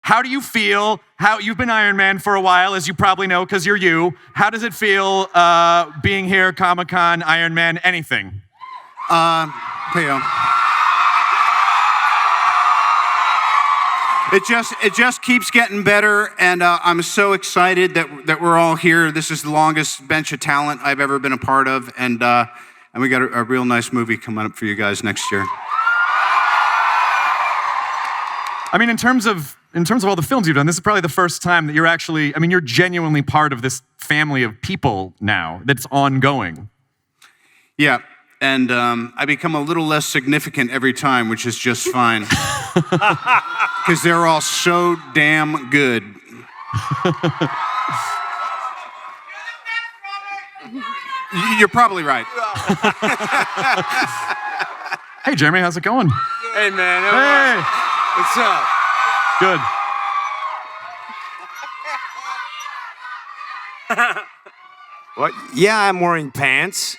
how do you feel? How you've been Iron Man for a while, as you probably know, because you're you. How does it feel being here, Comic-Con, Iron Man, anything? It just keeps getting better, and I'm so excited that we're all here. This is the longest bench of talent I've ever been a part of, and we got a real nice movie coming up for you guys next year. I mean, in terms of all the films you've done, this is probably the first time that you're actually, I mean, you're genuinely part of this family of people now that's ongoing. Yeah, and I become a little less significant every time, which is just fine. Because they're all so damn good. You're probably right. Hey, Jeremy, how's it going? Hey, man. Hey. What's up? Good. What? Yeah, I'm wearing pants.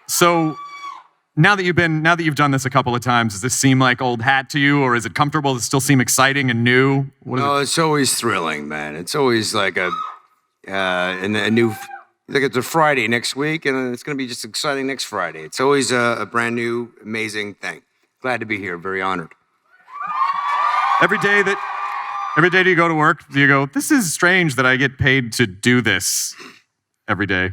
So, now that you've done this a couple of times, does this seem like old hat to you, or is it comfortable? Does it still seem exciting and new? No, it's always thrilling, man. It's always like a new. Like it's a Friday next week, and it's going to be just exciting next Friday. It's always a brand new, amazing thing. Glad to be here. Very honored. Every day do you go to work, do you go, this is strange that I get paid to do this every day?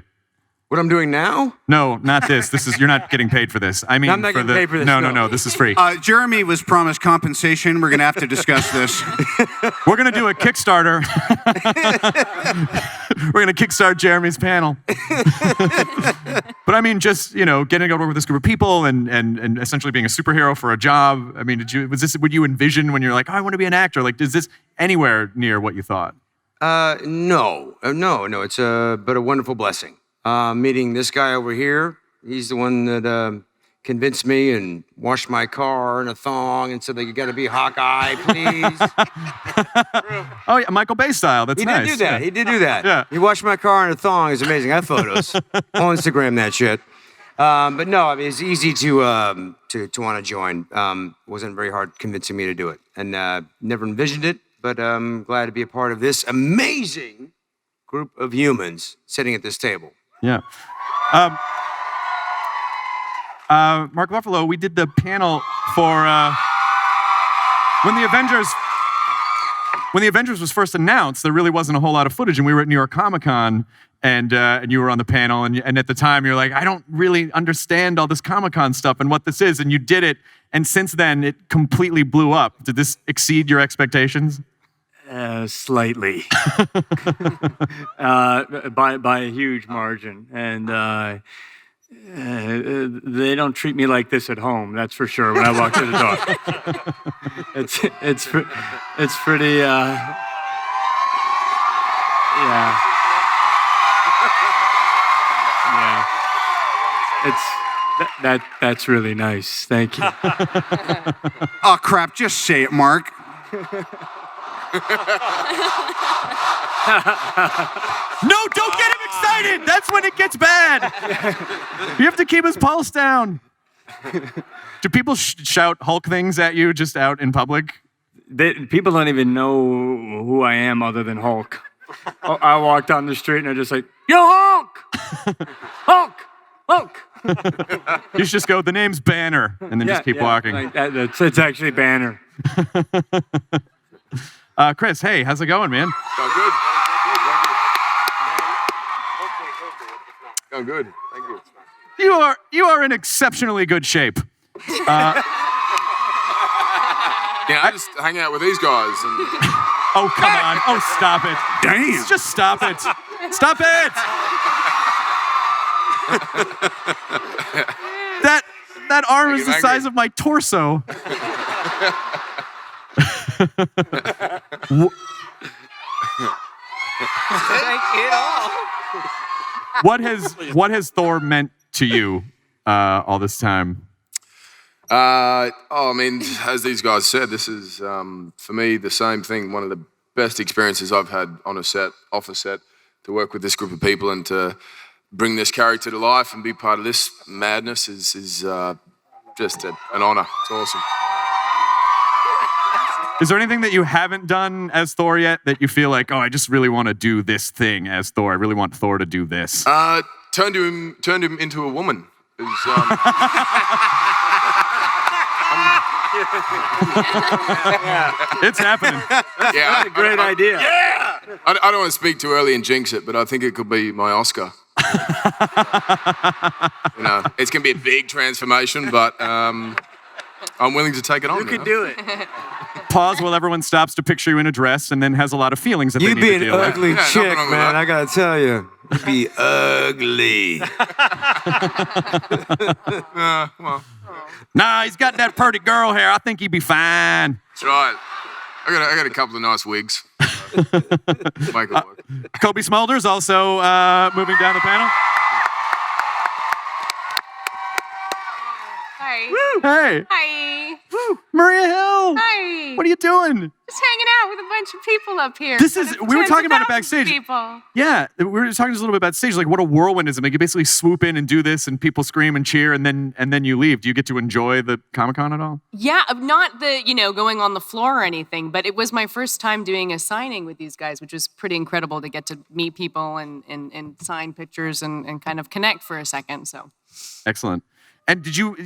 What I'm doing now? No, not this. You're not getting paid for this. I mean, I'm not getting paid for this. No, this is free. Jeremy was promised compensation. We're going to have to discuss this. We're going to do a Kickstarter. We're going to kickstart Jeremy's panel. But I mean, just, getting to go to work with this group of people and essentially being a superhero for a job. I mean, would you envision when you're like, oh, I want to be an actor? Like, is this anywhere near what you thought? No. It's but a wonderful blessing. Meeting this guy over here, he's the one that convinced me and washed my car in a thong and said that you got to be Hawkeye, please. Oh yeah, Michael Bay style. That's nice. He did do that. Yeah. He did do that. Yeah. He washed my car in a thong. It's amazing. I have photos. I'll Instagram that shit. But no, I mean it's easy to want to join. Wasn't very hard convincing me to do it, and never envisioned it. But I'm glad to be a part of this amazing group of humans sitting at this table. Yeah. Mark Ruffalo, we did the panel for when the Avengers was first announced. There really wasn't a whole lot of footage, and we were at New York Comic-Con, and you were on the panel, and at the time you're like, I don't really understand all this Comic-Con stuff and what this is, and you did it, and since then it completely blew up. Did this exceed your expectations? Slightly, by a huge margin, and they don't treat me like this at home. That's for sure. When I walk to the door, it's pretty. Yeah. That's really nice. Thank you. Oh crap! Just say it, Mark. No, don't get him excited. That's when it gets bad. You have to keep his pulse down. Do people shout Hulk things at you just out in public? People don't even know who I am other than Hulk. I walk down the street and they're just like, yo, Hulk! Hulk! Hulk! You should just go, the name's Banner, and then just keep walking. Like it's actually Banner. Chris, hey, how's it going, man? Going good. Thank you. You are in exceptionally good shape. I just hang out with these guys. And... Oh, come on. Oh, stop it. Damn. Just stop it. Stop it. That arm is the size of my torso. What has Thor meant to you all this time? I mean, as these guys said, this is for me the same thing. One of the best experiences I've had on a set, off a set, to work with this group of people and to bring this character to life and be part of this madness is just an honor. It's awesome. Is there anything that you haven't done as Thor yet that you feel like, oh, I just really want to do this thing as Thor? I really want Thor to do this. Turned him into a woman. It's happening. Yeah, That's a great idea. Yeah. I don't want to speak too early and jinx it, but I think it could be my Oscar. It's going to be a big transformation, but I'm willing to take it on. You can do it. Pause while everyone stops to picture you in a dress and then has a lot of feelings that You'd they be need an to deal with. ugly Yeah, chick, nothing wrong with man. that. I gotta tell you. You'd be ugly. Well, Nah, he's got that pretty girl hair. I think he'd be fine. that's right. I got a couple of nice wigs. Make it work. Kobe Smulders also moving down the panel. Hi. Hey, Hi. Maria Hill. Hi. What are you doing? Just hanging out with a bunch of people up here. This is- we were Tens talking of about it thousands of backstage. People. Yeah, we were talking just a little bit about stage, like what a whirlwind is. Like you basically swoop in and do this, and people scream and cheer, and then you leave. Do you get to enjoy the Comic-Con at all? Yeah, not the, going on the floor or anything, but it was my first time doing a signing with these guys, which was pretty incredible to get to meet people and sign pictures and kind of connect for a second. So Excellent. And did you?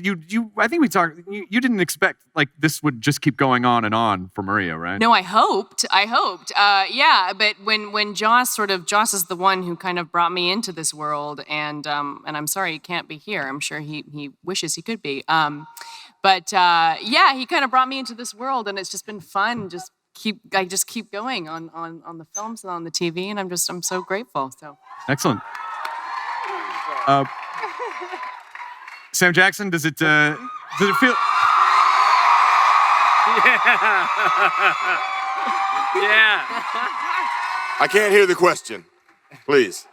I think we talked. You didn't expect like this would just keep going on and on for Maria, right? no, I hoped. Yeah, but when Joss is the one who kind of brought me into this world, and I'm sorry he can't be here. I'm sure he wishes he could be. But he kind of brought me into this world, and it's just been fun. I just keep going on the films and on the TV, and I'm so grateful. So Excellent. Sam Jackson, does it feel? Yeah. I can't hear the question. Please,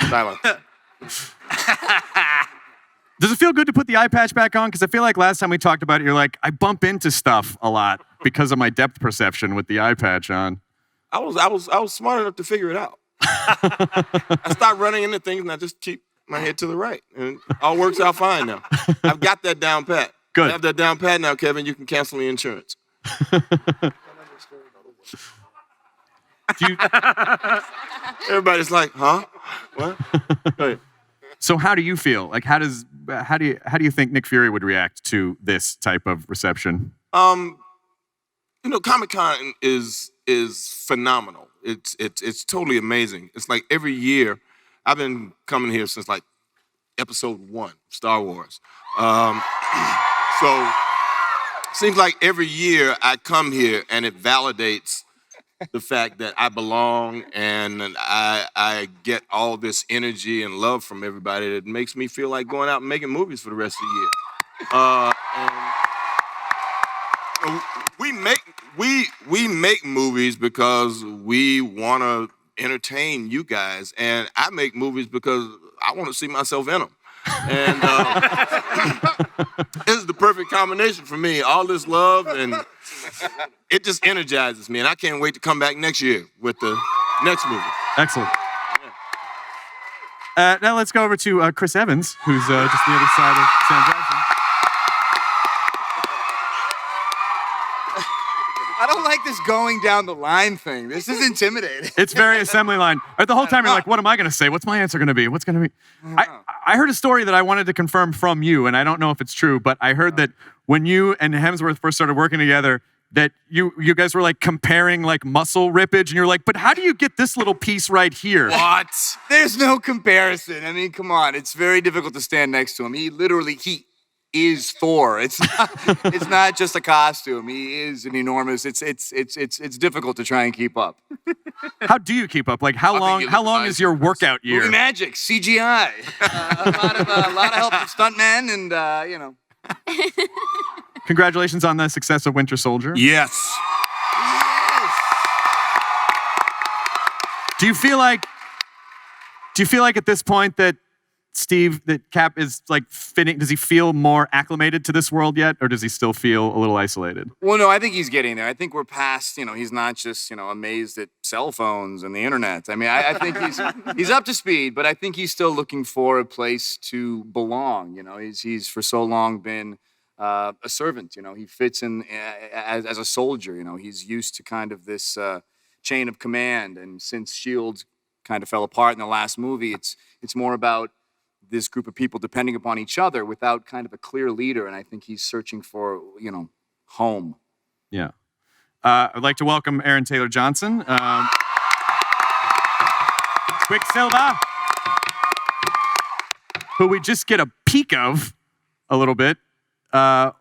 silence. Does it feel good to put the eye patch back on? Because I feel like last time we talked about it, you're like, I bump into stuff a lot because of my depth perception with the eye patch on. I was smart enough to figure it out. I stopped running into things and I just keep my head to the right, and it all works out fine now. I've got that down pat. Good. I have that down pat now, Kevin. You can cancel the insurance. Everybody's like, huh? What? Go ahead. So how do you feel? Like how do you think Nick Fury would react to this type of reception? Comic-Con is phenomenal. It's totally amazing. It's like every year, I've been coming here since like episode 1, Star Wars. So seems like every year I come here and it validates the fact that I belong and I get all this energy and love from everybody that makes me feel like going out and making movies for the rest of the year. And we make movies because we want to entertain you guys, and I make movies because I want to see myself in them. And this is the perfect combination for me. All this love, and it just energizes me. And I can't wait to come back next year with the next movie. Excellent. Now let's go over to Chris Evans, who's just the other side of Sam Jackson. I don't like this going down the line thing. This is intimidating. It's very assembly line. The whole time you're like, what am I going to say? What's my answer going to be? What's going to be? I heard a story that I wanted to confirm from you, and I don't know if it's true, but I heard that when you and Hemsworth first started working together, that you guys were like comparing like muscle rippage, and you're like, but how do you get this little piece right here? What? There's no comparison. I mean, come on. It's very difficult to stand next to him. He is Thor. It's not just a costume. He is an enormous. It's difficult to try and keep up. How do you keep up? Like how long is your workout year? Movie magic, CGI, a lot of help from stuntmen, and Congratulations on the success of Winter Soldier. Yes. Do you feel like at this point that Cap is like fitting? Does he feel more acclimated to this world yet, or does he still feel a little isolated? Well, no, I think he's getting there. I think we're past, he's not just, amazed at cell phones and the internet. I mean, I think he's up to speed, but I think he's still looking for a place to belong. He's for so long been a servant. He fits in as a soldier. He's used to kind of this chain of command. And since Shield kind of fell apart in the last movie, it's more about this group of people depending upon each other without kind of a clear leader. And I think he's searching for, home. Yeah. I'd like to welcome Aaron Taylor Johnson. Quicksilver, who we just get a peek of a little bit. How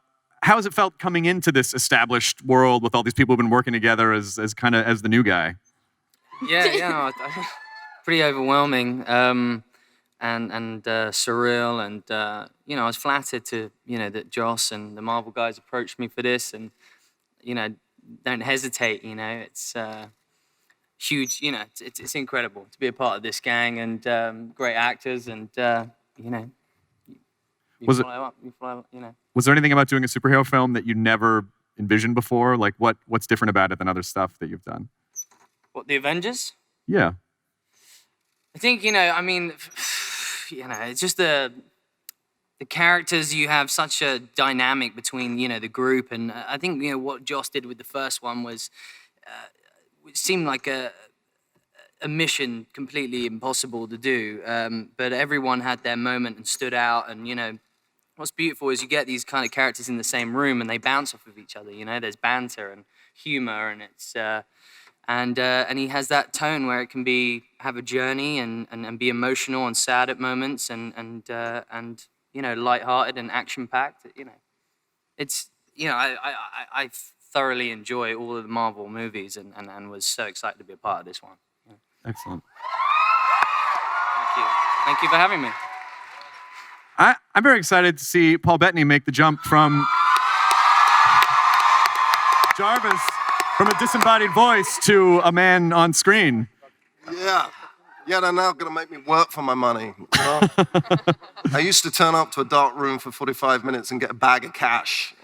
has it felt coming into this established world with all these people who've been working together as the new guy? Yeah, pretty overwhelming and surreal, and I was flattered to that Joss and the Marvel guys approached me for this, and don't hesitate. It's huge. It's incredible to be a part of this gang and great actors, and Was there anything about doing a superhero film that you never envisioned before? Like what's different about it than other stuff that you've done? What, the Avengers? Yeah. I think it's just the characters. You have such a dynamic between the group, and I think what Joss did with the first one was it seemed like a mission completely impossible to do, but everyone had their moment and stood out. And what's beautiful is you get these kind of characters in the same room and they bounce off of each other. There's banter and humor, and it's and he has that tone where it can have a journey and be emotional and sad at moments, and lighthearted and action packed. It's I thoroughly enjoy all of the Marvel movies, and was so excited to be a part of this one. Excellent. Thank you for having me. I'm very excited to see Paul Bettany make the jump from Jarvis, from a disembodied voice to a man on screen. Yeah, they're now going to make me work for my money. I used to turn up to a dark room for 45 minutes and get a bag of cash.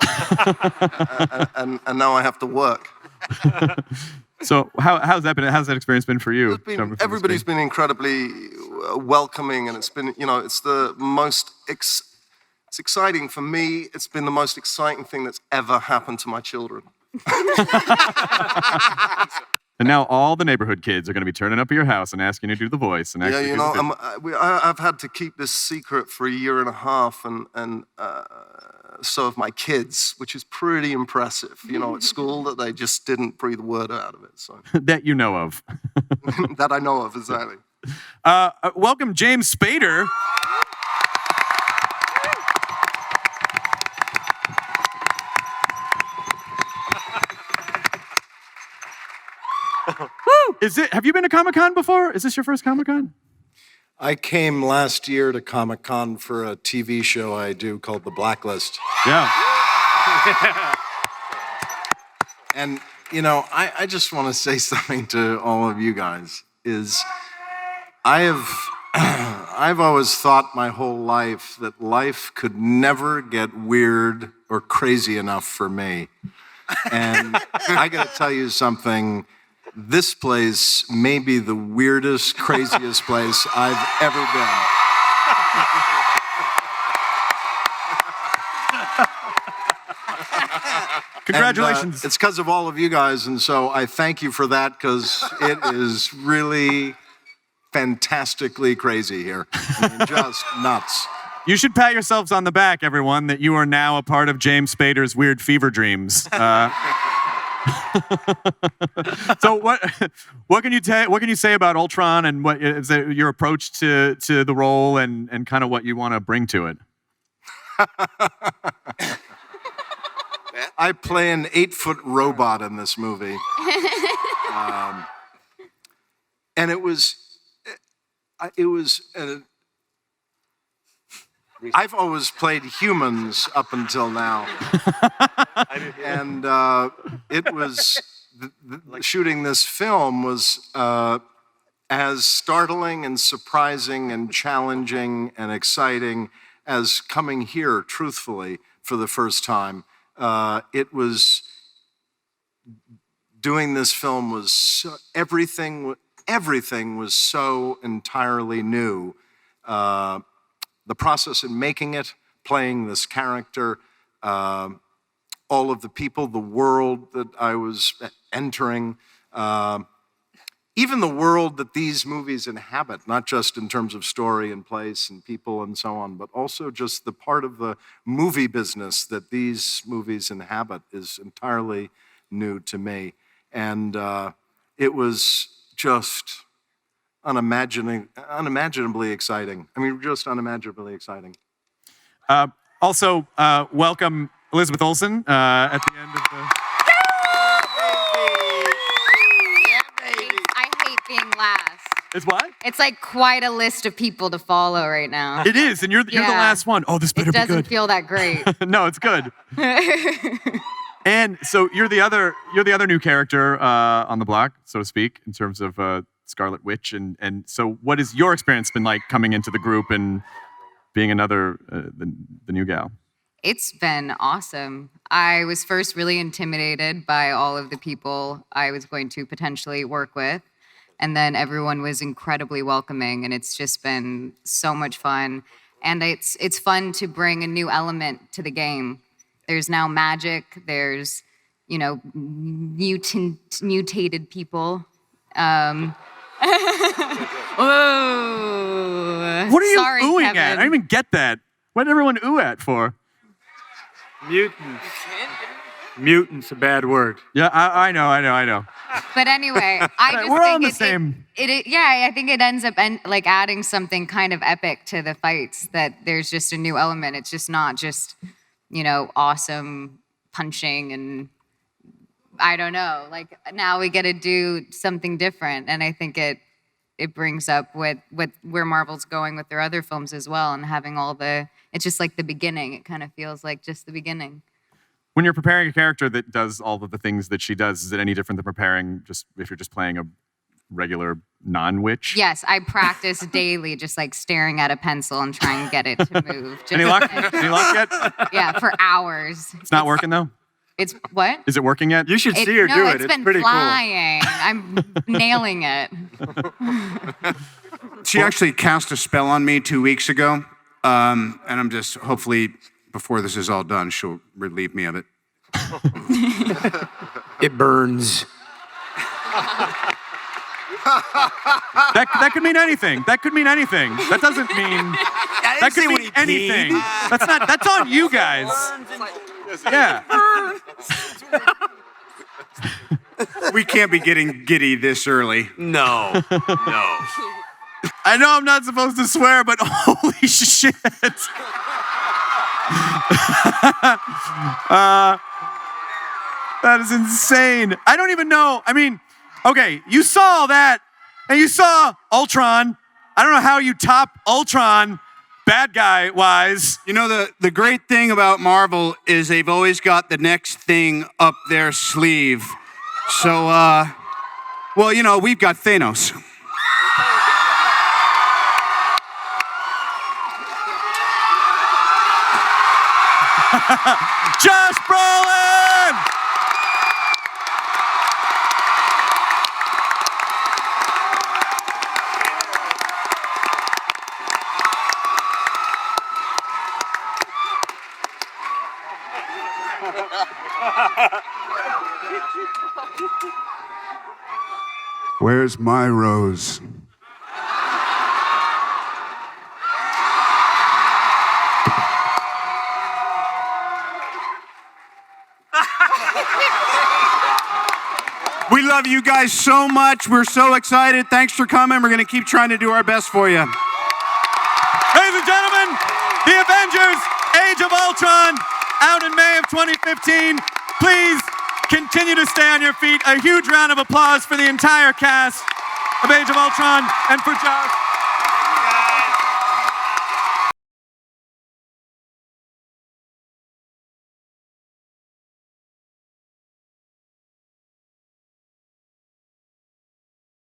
and now I have to work. So how's that experience been for you? Everybody's been incredibly welcoming, and it's been, it's the most, it's exciting for me. It's been the most exciting thing that's ever happened to my children. And now all the neighborhood kids are going to be turning up at your house and asking you to do the voice. And I've had to keep this secret for a year and a half, and so have my kids, which is pretty impressive. At school, that they just didn't breathe a word out of it. So that you know of. That I know of, exactly. Welcome, James Spader. Have you been to Comic-Con before? Is this your first Comic-Con? I came last year to Comic-Con for a TV show I do called The Blacklist. Yeah. And, I just want to say something to all of you guys, is I've always thought my whole life that life could never get weird or crazy enough for me. And I got to tell you something. This place may be the weirdest, craziest place I've ever been. Congratulations. And, it's because of all of you guys, and so I thank you for that, because it is really fantastically crazy here. Just nuts. You should pat yourselves on the back, everyone, that you are now a part of James Spader's weird fever dreams. So what can you say about Ultron, and what is your approach to the role, and kind of what you want to bring to it? I play an 8-foot robot in this movie, and it was I've always played humans up until now. And it was, shooting this film was as startling and surprising and challenging and exciting as coming here, truthfully, for the first time. Doing this film was so, everything was so entirely new. The process in making it, playing this character, all of the people, the world that I was entering, even the world that these movies inhabit, not just in terms of story and place and people and so on, but also just the part of the movie business that these movies inhabit is entirely new to me. And it was just unimaginably exciting. I mean, just unimaginably exciting. Also, welcome Elizabeth Olsen at the end of the... I hate being last. It's what? It's like quite a list of people to follow right now. It is, and you're the last one. Oh, this better be good. It doesn't feel that great. No, it's good. And so you're the other new character on the block, so to speak, in terms of Scarlet Witch. And so what has your experience been like coming into the group and being another the new gal? It's been awesome. I was first really intimidated by all of the people I was going to potentially work with. And then everyone was incredibly welcoming, and it's just been so much fun. And it's fun to bring a new element to the game. There's now magic. There's, mutated people. Whoa. What are you Sorry, oohing Kevin. at? I don't even get that. What did everyone ooh at for? Mutants. Mutant's a bad word. Yeah, I know. But anyway, I just We're think on the same. I think it ends up adding something kind of epic to the fights, that there's just a new element. It's just not just, awesome punching and I don't know. Like now we get to do something different, and I think it brings up with where Marvel's going with their other films as well, and having it's just like the beginning. It kind of feels like just the beginning. When you're preparing a character that does all of the things that she does, is it any different than preparing if you're just playing a regular non-witch? Yes, I practice daily, just like staring at a pencil and trying to get it to move. Just, Any luck? Any luck yet? Yeah, for hours. It's not working though? It's what? Is it working yet? You should see her do it. It's been pretty flying. I'm nailing it. She actually cast a spell on me 2 weeks ago, and I'm just, hopefully, before this is all done, she'll relieve me of it. It burns. That could mean anything. That could mean anything. That doesn't mean... That could mean anything. That's on you guys. Yeah. We can't be getting giddy this early. No. I know I'm not supposed to swear, but holy shit. That is insane. I don't even know. I mean, okay, you saw all that, and you saw Ultron. I don't know how you top Ultron, bad guy-wise. You know, the great thing about Marvel is they've always got the next thing up their sleeve. So, we've got Thanos. Josh Brolin! Where's my rose? We love you guys so much. We're so excited. Thanks for coming. We're going to keep trying to do our best for you. Ladies and gentlemen, the Avengers, Age of Ultron, out in May of 2015. Please continue to stay on your feet. A huge round of applause for the entire cast of Age of Ultron and for Josh.